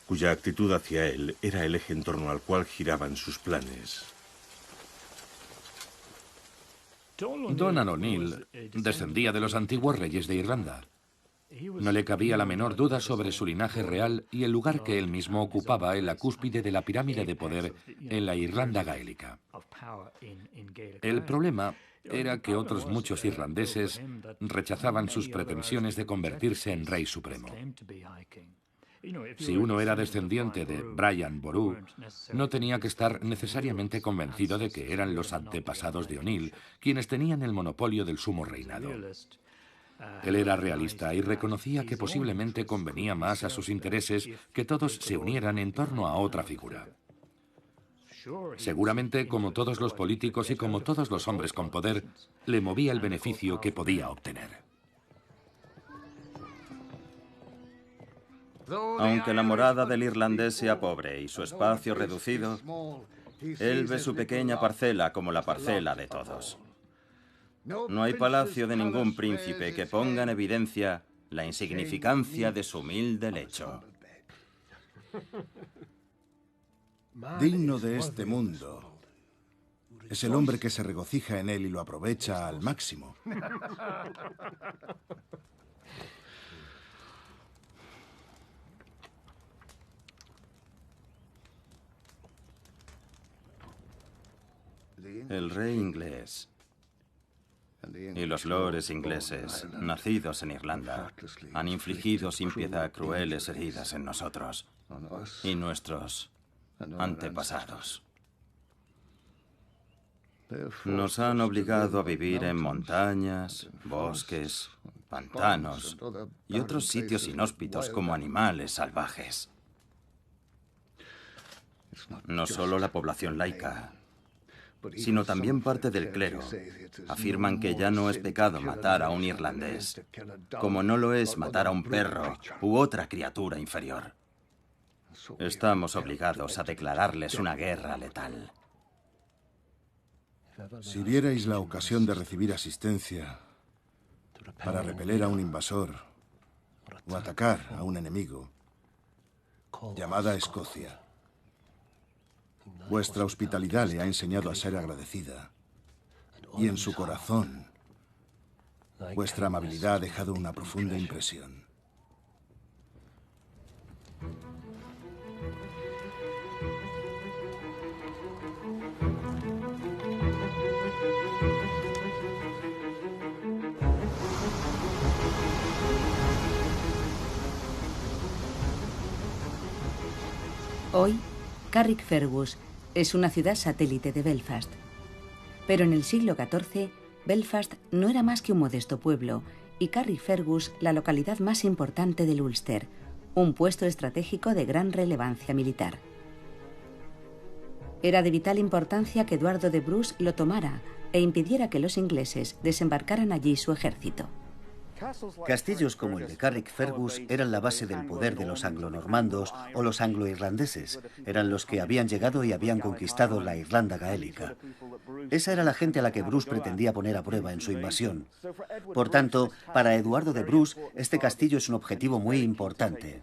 cuya actitud hacia él era el eje en torno al cual giraban sus planes. Donald O'Neill descendía de los antiguos reyes de Irlanda. No le cabía la menor duda sobre su linaje real y el lugar que él mismo ocupaba en la cúspide de la pirámide de poder en la Irlanda gaélica. El problema era que otros muchos irlandeses rechazaban sus pretensiones de convertirse en rey supremo. Si uno era descendiente de Brian Boru, no tenía que estar necesariamente convencido de que eran los antepasados de O'Neill quienes tenían el monopolio del sumo reinado. Él era realista y reconocía que posiblemente convenía más a sus intereses que todos se unieran en torno a otra figura. Seguramente, como todos los políticos y como todos los hombres con poder, le movía el beneficio que podía obtener. Aunque la morada del irlandés sea pobre y su espacio reducido, él ve su pequeña parcela como la parcela de todos. No hay palacio de ningún príncipe que ponga en evidencia la insignificancia de su humilde lecho. Digno de este mundo es el hombre que se regocija en él y lo aprovecha al máximo. El rey inglés y los lores ingleses, nacidos en Irlanda, han infligido sin piedad crueles heridas en nosotros y nuestros antepasados. Nos han obligado a vivir en montañas, bosques, pantanos y otros sitios inhóspitos como animales salvajes. No solo la población laica, sino también parte del clero, afirman que ya no es pecado matar a un irlandés, como no lo es matar a un perro u otra criatura inferior. Estamos obligados a declararles una guerra letal. Si vierais la ocasión de recibir asistencia para repeler a un invasor o atacar a un enemigo, llamad a Escocia. Vuestra hospitalidad le ha enseñado a ser agradecida. Y en su corazón, vuestra amabilidad ha dejado una profunda impresión. Hoy, Carrickfergus es una ciudad satélite de Belfast. Pero en el siglo XIV, Belfast no era más que un modesto pueblo y Carrickfergus la localidad más importante del Ulster, un puesto estratégico de gran relevancia militar. Era de vital importancia que Eduardo de Bruce lo tomara e impidiera que los ingleses desembarcaran allí su ejército. Castillos como el de Carrickfergus eran la base del poder de los anglonormandos o los anglo-irlandeses. Eran los que habían llegado y habían conquistado la Irlanda gaélica. Esa era la gente a la que Bruce pretendía poner a prueba en su invasión. Por tanto, para Eduardo de Bruce, este castillo es un objetivo muy importante.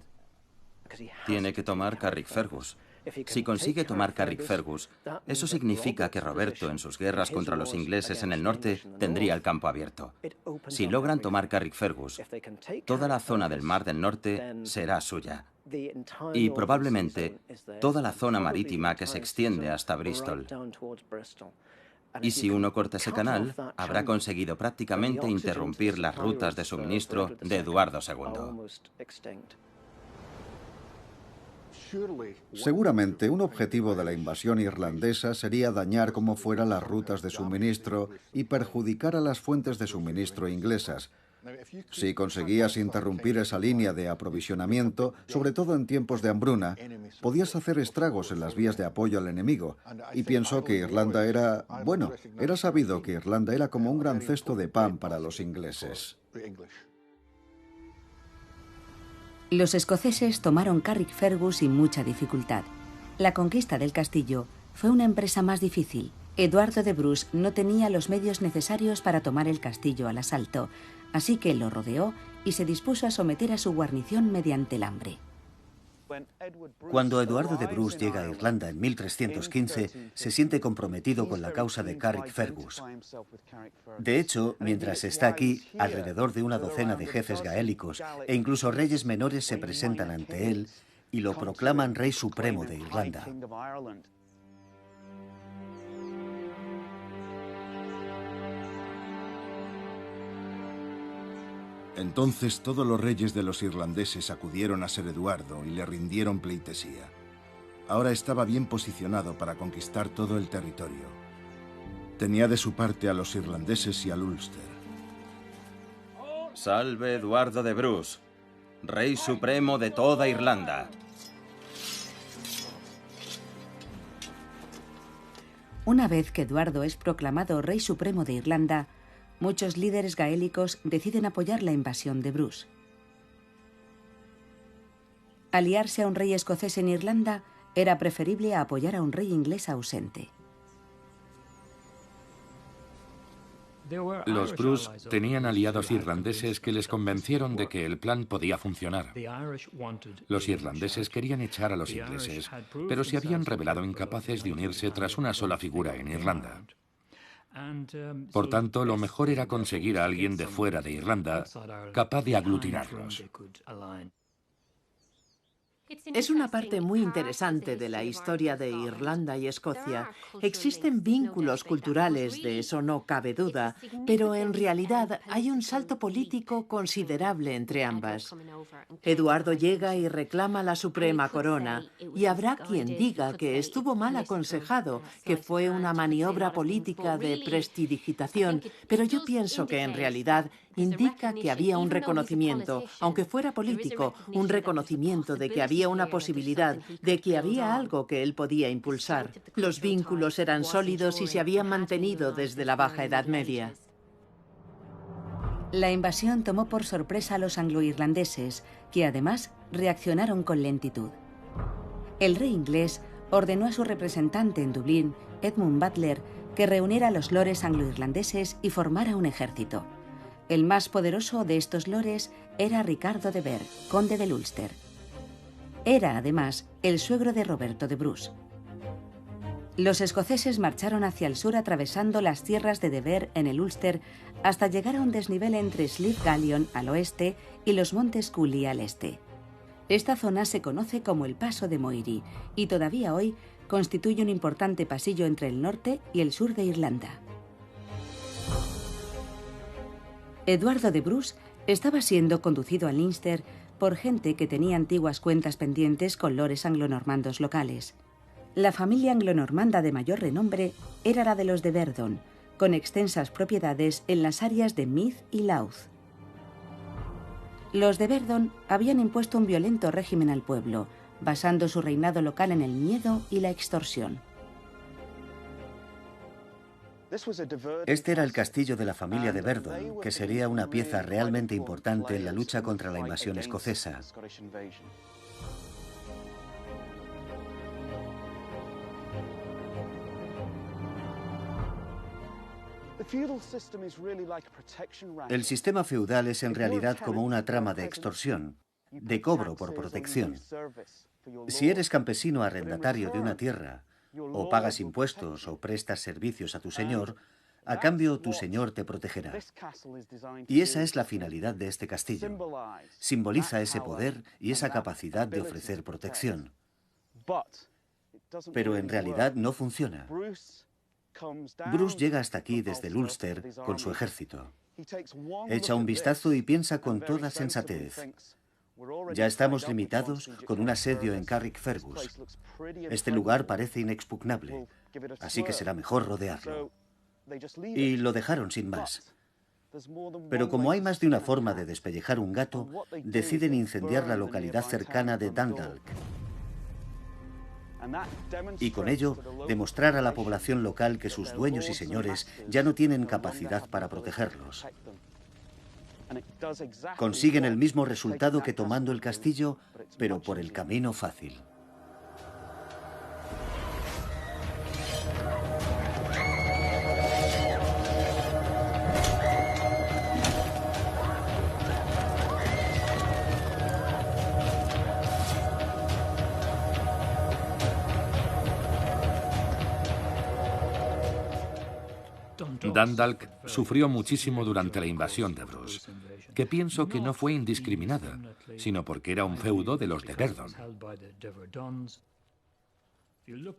Tiene que tomar Carrickfergus. Si consigue tomar Carrickfergus, eso significa que Roberto en sus guerras contra los ingleses en el norte tendría el campo abierto. Si logran tomar Carrickfergus, toda la zona del Mar del Norte será suya. Y probablemente toda la zona marítima que se extiende hasta Bristol. Y si uno corta ese canal, habrá conseguido prácticamente interrumpir las rutas de suministro de Eduardo II. Seguramente un objetivo de la invasión irlandesa sería dañar como fuera las rutas de suministro y perjudicar a las fuentes de suministro inglesas. Si conseguías interrumpir esa línea de aprovisionamiento, sobre todo en tiempos de hambruna, podías hacer estragos en las vías de apoyo al enemigo. Y pienso que Irlanda era... bueno, era sabido que Irlanda era como un gran cesto de pan para los ingleses. Los escoceses tomaron Carrickfergus sin mucha dificultad. La conquista del castillo fue una empresa más difícil. Eduardo de Bruce no tenía los medios necesarios para tomar el castillo al asalto, así que lo rodeó y se dispuso a someter a su guarnición mediante el hambre. Cuando Eduardo de Bruce llega a Irlanda en 1315, se siente comprometido con la causa de Carrickfergus. De hecho, mientras está aquí, alrededor de una docena de jefes gaélicos e incluso reyes menores se presentan ante él y lo proclaman rey supremo de Irlanda. Entonces todos los reyes de los irlandeses acudieron a Ser Eduardo y le rindieron pleitesía. Ahora estaba bien posicionado para conquistar todo el territorio. Tenía de su parte a los irlandeses y al Ulster. Salve Eduardo de Bruce, rey supremo de toda Irlanda. Una vez que Eduardo es proclamado rey supremo de Irlanda, muchos líderes gaélicos deciden apoyar la invasión de Bruce. Aliarse a un rey escocés en Irlanda era preferible a apoyar a un rey inglés ausente. Los Bruce tenían aliados irlandeses que les convencieron de que el plan podía funcionar. Los irlandeses querían echar a los ingleses, pero se habían revelado incapaces de unirse tras una sola figura en Irlanda. Por tanto, lo mejor era conseguir a alguien de fuera de Irlanda capaz de aglutinarlos. Es una parte muy interesante de la historia de Irlanda y Escocia. Existen vínculos culturales, de eso no cabe duda, pero en realidad hay un salto político considerable entre ambas. Eduardo llega y reclama la suprema corona, y habrá quien diga que estuvo mal aconsejado, que fue una maniobra política de prestidigitación, pero yo pienso que en realidad indica que había un reconocimiento, aunque fuera político, un reconocimiento de que había una posibilidad, de que había algo que él podía impulsar. Los vínculos eran sólidos y se habían mantenido desde la Baja Edad Media. La invasión tomó por sorpresa a los anglo-irlandeses, que además reaccionaron con lentitud. El rey inglés ordenó a su representante en Dublín, Edmund Butler, que reuniera a los lores anglo-irlandeses y formara un ejército. El más poderoso de estos lores era Ricardo de Vere, conde del Ulster. Era, además, el suegro de Roberto de Bruce. Los escoceses marcharon hacia el sur atravesando las tierras de Vere en el Ulster hasta llegar a un desnivel entre Slievelgalion al oeste y los montes Cooley al este. Esta zona se conoce como el Paso de Moiri y todavía hoy constituye un importante pasillo entre el norte y el sur de Irlanda. Eduardo de Bruce estaba siendo conducido a Leinster por gente que tenía antiguas cuentas pendientes con lores anglonormandos locales. La familia anglonormanda de mayor renombre era la de los de Verdon, con extensas propiedades en las áreas de Meath y Louth. Los de Verdon habían impuesto un violento régimen al pueblo, basando su reinado local en el miedo y la extorsión. Este era el castillo de la familia de Verdon, que sería una pieza realmente importante en la lucha contra la invasión escocesa. El sistema feudal es en realidad como una trama de extorsión, de cobro por protección. Si eres campesino arrendatario de una tierra, o pagas impuestos o prestas servicios a tu señor, a cambio tu señor te protegerá. Y esa es la finalidad de este castillo. Simboliza ese poder y esa capacidad de ofrecer protección. Pero en realidad no funciona. Bruce llega hasta aquí desde el Ulster con su ejército. Echa un vistazo y piensa con toda sensatez. Ya estamos limitados con un asedio en Carrickfergus. Este lugar parece inexpugnable, así que será mejor rodearlo. Y lo dejaron sin más. Pero como hay más de una forma de despellejar un gato, deciden incendiar la localidad cercana de Dundalk. Y con ello, demostrar a la población local que sus dueños y señores ya no tienen capacidad para protegerlos. Consiguen el mismo resultado que tomando el castillo, pero por el camino fácil. Dundalk sufrió muchísimo durante la invasión de Bruce, que pienso que no fue indiscriminada, sino porque era un feudo de los de Verdon.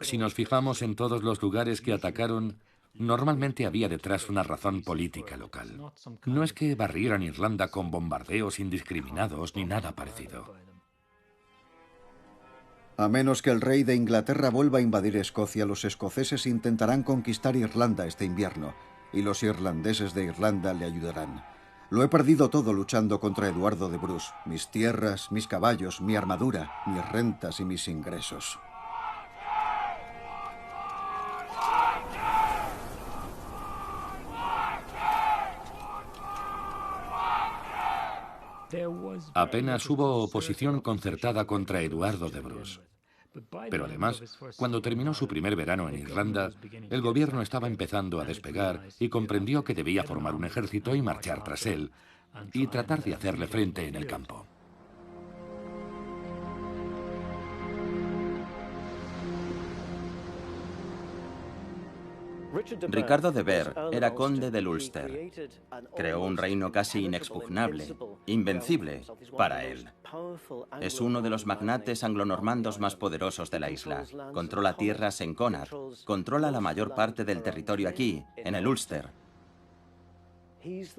Si nos fijamos en todos los lugares que atacaron, Normalmente había detrás una razón política local. No es que barrieran Irlanda con bombardeos indiscriminados ni nada parecido. A menos que el rey de Inglaterra vuelva a invadir Escocia, los escoceses intentarán conquistar Irlanda este invierno, y los irlandeses de Irlanda le ayudarán. Lo he perdido todo luchando contra Eduardo de Bruce. Mis tierras, mis caballos, mi armadura, mis rentas y mis ingresos. Apenas hubo oposición concertada contra Eduardo de Bruce. Pero además, cuando terminó su primer verano en Irlanda, el gobierno estaba empezando a despegar y comprendió que debía formar un ejército y marchar tras él, y tratar de hacerle frente en el campo. Ricardo de Vere era conde del Ulster. Creó un reino casi inexpugnable, invencible para él. Es uno de los magnates anglonormandos más poderosos de la isla. Controla tierras en Connacht, controla la mayor parte del territorio aquí, en el Ulster.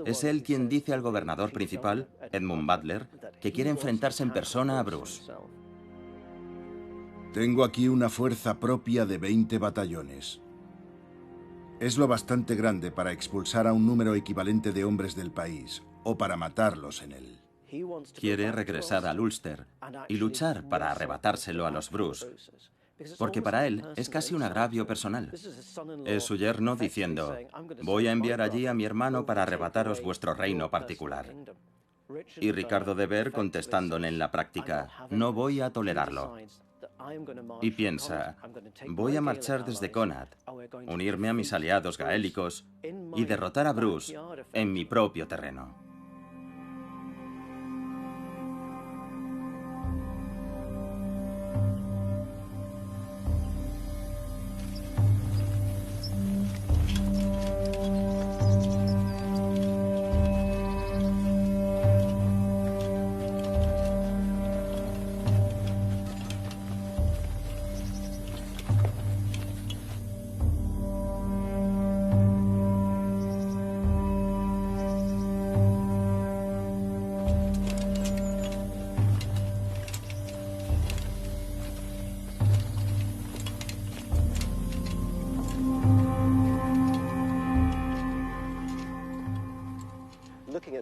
Es él quien dice al gobernador principal, Edmund Butler, que quiere enfrentarse en persona a Bruce. Tengo aquí una fuerza propia de 20 batallones. Es lo bastante grande para expulsar a un número equivalente de hombres del país, o para matarlos en él. Quiere regresar al Ulster y luchar para arrebatárselo a los Bruce, porque para él es casi un agravio personal. Es su yerno diciendo, voy a enviar allí a mi hermano para arrebataros vuestro reino particular. Y Ricardo de Vere contestándole en la práctica, no voy a tolerarlo. Y piensa, voy a marchar desde Connacht, unirme a mis aliados gaélicos y derrotar a Bruce en mi propio terreno.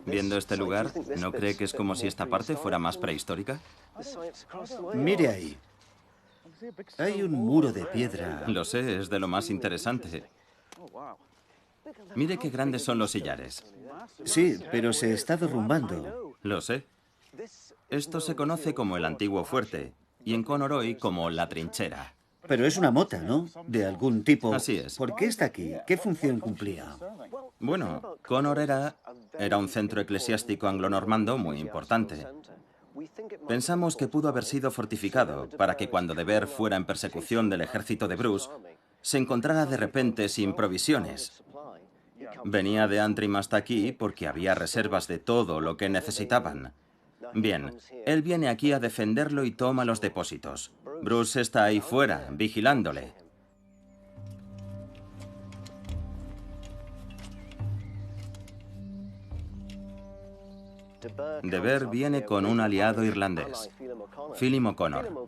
Viendo este lugar, ¿no cree que es como si esta parte fuera más prehistórica? Mire ahí. Hay un muro de piedra. Lo sé, es de lo más interesante. Mire qué grandes son los sillares. Sí, pero se está derrumbando. Lo sé. Esto se conoce como el antiguo fuerte, y en Conoroy como la trinchera. Pero es una mota, ¿no? De algún tipo. Así es. ¿Por qué está aquí? ¿Qué función cumplía? Bueno, Connor era un centro eclesiástico anglonormando muy importante. Pensamos que pudo haber sido fortificado para que cuando de Vere fuera en persecución del ejército de Bruce, se encontrara de repente sin provisiones. Venía de Antrim hasta aquí porque había reservas de todo lo que necesitaban. Bien, él viene aquí a defenderlo y toma los depósitos. Bruce está ahí fuera, vigilándole. De Vere viene con un aliado irlandés, Phelim O'Connor.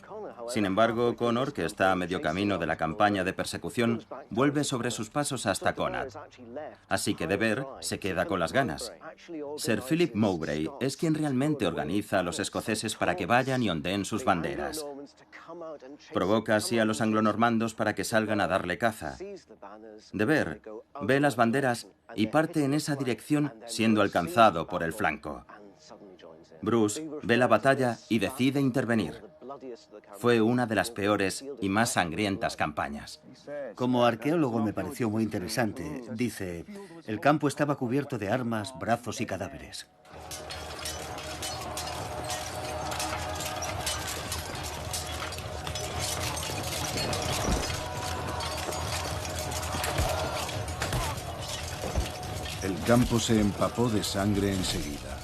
Sin embargo, O'Connor, que está a medio camino de la campaña de persecución, vuelve sobre sus pasos hasta Connacht. Así que de Vere se queda con las ganas. Sir Philip Mowbray es quien realmente organiza a los escoceses para que vayan y ondeen sus banderas. Provoca así a los anglonormandos para que salgan a darle caza. De Vere ve las banderas y parte en esa dirección, siendo alcanzado por el flanco. Bruce ve la batalla y decide intervenir. Fue una de las peores y más sangrientas campañas. Como arqueólogo me pareció muy interesante. Dice, el campo estaba cubierto de armas, brazos y cadáveres. El campo se empapó de sangre enseguida.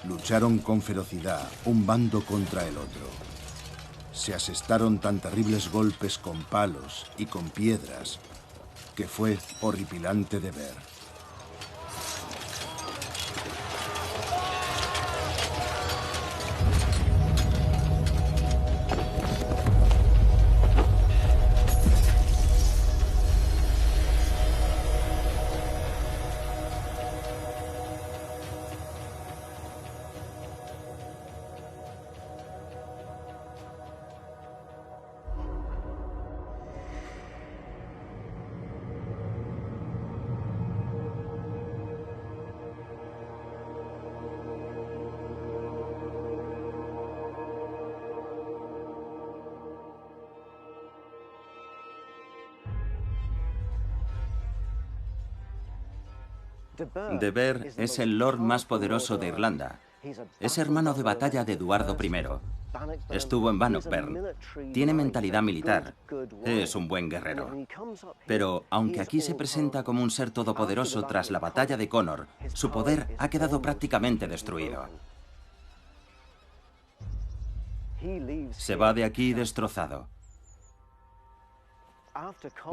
Lucharon con ferocidad, un bando contra el otro. Se asestaron tan terribles golpes con palos y con piedras que fue horripilante de ver. De Ver es el lord más poderoso de Irlanda. Es hermano de batalla de Eduardo I. Estuvo en Bannockburn. Tiene mentalidad militar. Es un buen guerrero. Pero, aunque aquí se presenta como un ser todopoderoso tras la batalla de Connor, su poder ha quedado prácticamente destruido. Se va de aquí destrozado.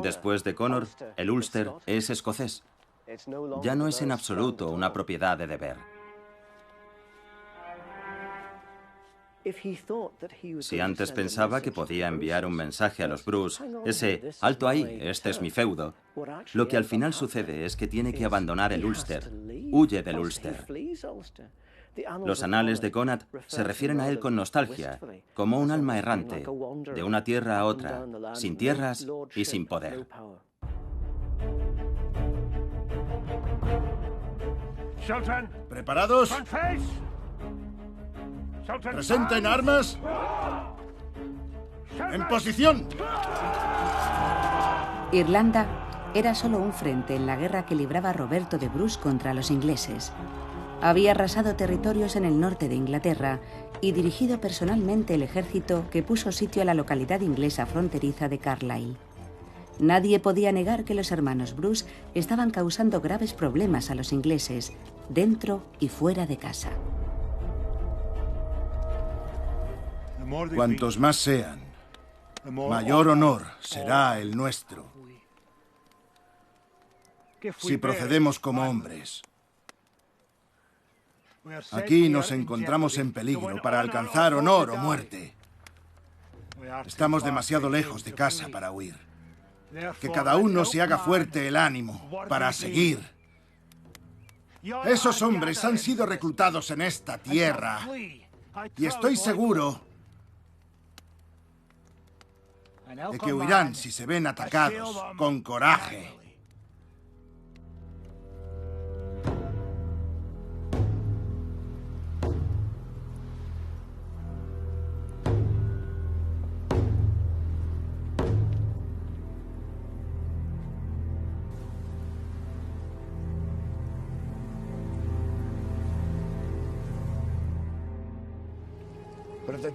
Después de Connor, el Ulster es escocés. Ya no es en absoluto una propiedad de Ver. Si antes pensaba que podía enviar un mensaje a los Bruce, ese "alto ahí, este es mi feudo", lo que al final sucede es que tiene que abandonar el Ulster. Huye del Ulster. Los anales de Connacht se refieren a él con nostalgia, como un alma errante, de una tierra a otra, sin tierras y sin poder. ¿Preparados? ¡Presenten armas! ¡En posición! Irlanda era solo un frente en la guerra que libraba Roberto de Bruce contra los ingleses. Había arrasado territorios en el norte de Inglaterra y dirigido personalmente el ejército que puso sitio a la localidad inglesa fronteriza de Carlisle. Nadie podía negar que los hermanos Bruce estaban causando graves problemas a los ingleses, dentro y fuera de casa. Cuantos más sean, mayor honor será el nuestro. Si procedemos como hombres. Aquí nos encontramos en peligro para alcanzar honor o muerte. Estamos demasiado lejos de casa para huir. Que cada uno se haga fuerte el ánimo para seguir. Esos hombres han sido reclutados en esta tierra y estoy seguro de que huirán si se ven atacados con coraje.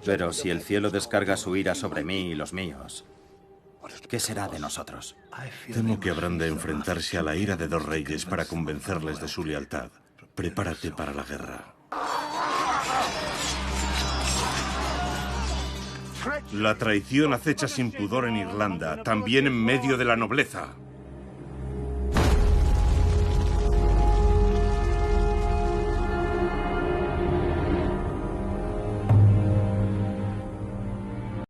Pero si el cielo descarga su ira sobre mí y los míos, ¿qué será de nosotros? Temo que habrán de enfrentarse a la ira de dos reyes para convencerles de su lealtad. Prepárate para la guerra. La traición acecha sin pudor en Irlanda, también en medio de la nobleza.